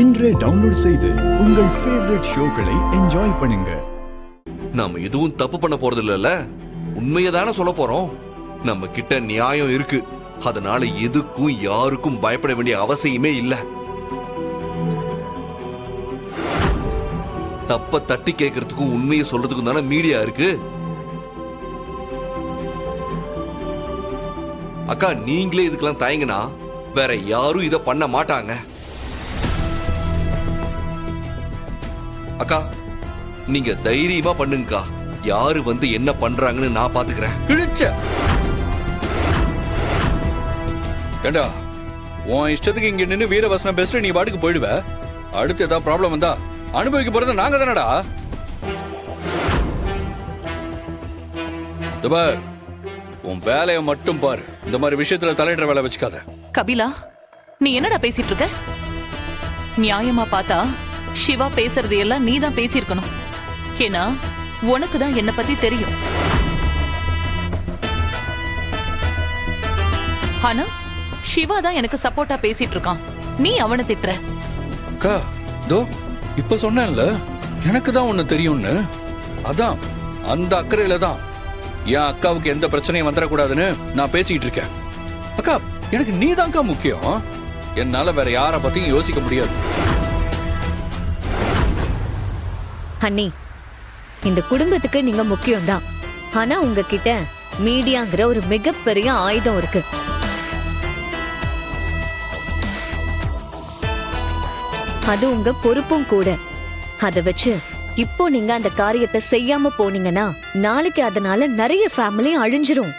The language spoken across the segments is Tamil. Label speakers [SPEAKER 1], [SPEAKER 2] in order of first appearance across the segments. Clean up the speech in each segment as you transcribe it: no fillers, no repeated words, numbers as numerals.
[SPEAKER 1] இன்றே டவுன்லோட் செய்து உங்கள் ஃபேவரட் ஷோக்களை என்ஜாய் பண்ணுங்க.
[SPEAKER 2] நாம எதுவும் தப்பு பண்ண போறது இல்லைல்ல, உண்மையை தானே சொல்ல போறோம். நம்ம கிட்ட நியாயம் இருக்கு, அதனால எதுக்கும் யாருக்கும் பயப்பட வேண்டிய அவசியமே இல்ல. தப்ப தட்டி கேட்கறதுக்கும் உண்மையை சொல்றதுக்கும் தானே மீடியா இருக்கு. அக்கா, நீங்களே இதுக்கெல்லாம் தயங்கினா வேற யாரும் இத பண்ண மாட்டாங்க. அக்கா, நீங்க தைரியமா பண்ணுங்கக்கா. யாரு வந்து என்ன பண்றாங்கன்னு நான் பாத்துக்கிறேன்.
[SPEAKER 3] ஏண்டா, உன் இஷ்டத்துக்கு இங்க நின்னு வீரவசனம் பேசிட்டு நீ பாட்டுக்கு போயிடுவ. அடுத்து ஏதாவது ப்ராப்ளம் வந்தா அனுபவிக்க போறது நாங்க தானடா. உன் வேலையை மட்டும் பாரு, இந்த மாதிரி விஷயத்துல தலையிடுற வேலை வச்சுக்காத.
[SPEAKER 4] கபிலா, நீ என்னடா பேசிட்டு இருக்க? நியாயமா பார்த்தா சிவா பேசுறது எல்லாம் நீ தான் பேசியிருக்கணும். ஏன்னா உனக்கு தான் என்ன பத்தி தெரியும். ஆனா சிவா தான் எனக்கு சப்போர்ட்டா பேசிட்டு இருக்கான், நீ அவனை திட்டுற.
[SPEAKER 3] அக்கா, தோ இப்ப சொன்னேன்ல, எனக்கு தான் ஒண்ணு தெரியும்னு. அதான் அந்த அக்கறையில தான் என் அக்காவுக்கு எந்த பிரச்சனையும் வந்துடக்கூடாதுன்னு நான் பேசிட்டு இருக்கேன். அக்கா, எனக்கு நீதான்க்கா முக்கியம். என்னால வேற யார பத்தியும் யோசிக்க முடியாது.
[SPEAKER 5] அண்ணி, இந்த குடும்பத்துக்கு நீங்க முக்கியம் தான். ஆனா உங்ககிட்ட மீடியாங்கிற ஒரு மிகப்பெரிய ஆயுதம் இருக்கு. அது உங்க பொறுப்பும் கூட. அத வச்சு இப்போ நீங்க அந்த காரியத்தை செய்யாம போனீங்கன்னா நாளைக்கு அதனால நிறைய ஃபேமிலி அழிஞ்சிரும்.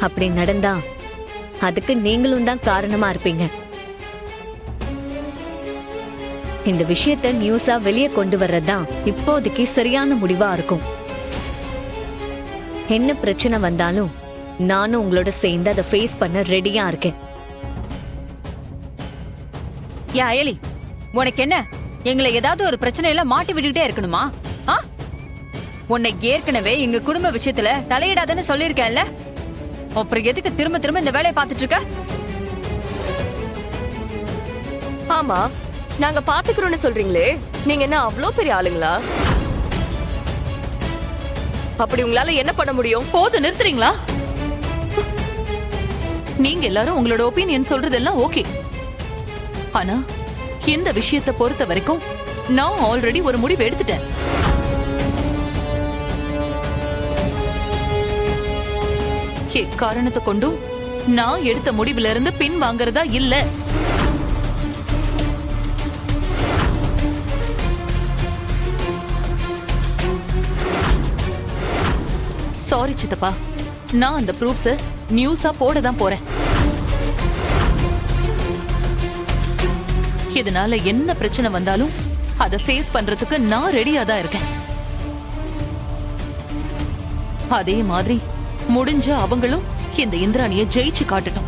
[SPEAKER 5] அப்படி நடந்தா அதுக்கு நீங்களும் தான் காரணமா இருப்பீங்க. இந்த விஷயத்தை நியூஸா வெளியே கொண்டு வர்றதுதான் இப்போதைக்கு சரியான முடிவா இருக்கும். என்ன பிரச்சனை வந்தாலும் நானும் உங்களோட சேர்ந்து அதை ஃபேஸ் பண்ண ரெடியா இருக்கேன்.
[SPEAKER 6] யா அயலி, உனக்கு என்ன, எங்களை ஏதாவது ஒரு பிரச்சனையில மாட்டி விட்டுக்கிட்டே இருக்கணுமா? உன்னை ஏற்கனவே எங்க குடும்ப விஷயத்துல தலையிடாதன்னு சொல்லியிருக்கேன்ல, அப்புறம் எதுக்கு திரும்ப திரும்ப இந்த வேலையை பார்த்துட்டு இருக்க?
[SPEAKER 7] ஆமா, நாங்க பாத்துக்கிறோம்னு சொல்றீங்களே, நீங்க என்ன அவ்வளோ பெரிய ஆளுங்களா? அப்படி உங்களால என்ன பண்ண முடியும்?
[SPEAKER 4] போது, நிறுத்துறீங்களா? நீங்க எல்லாரும் உங்களோட ஒப்பீனியன் சொல்றதெல்லாம் ஓகே. ஆனா இந்த விஷயத்தை பொறுத்த வரைக்கும் நான் ஆல்ரெடி ஒரு முடிவு எடுத்துட்டேன். காரணத்தை கொண்டும் நான் எடுத்த முடிவுல இருந்து பின் வாங்கறதா இல்ல. சாரி சித்தப்பா, நான் அந்த ப்ரூஃப்ஸ் நியூஸா போட தான் போறேன். இதனால என்ன பிரச்சனை வந்தாலும் அதை ஃபேஸ் பண்றதுக்கு நான் ரெடியா தான் இருக்கேன். அதே மாதிரி முடிஞ்ச அவங்களும் இந்த இந்திராணியை ஜெயிச்சு காட்டட்டும்.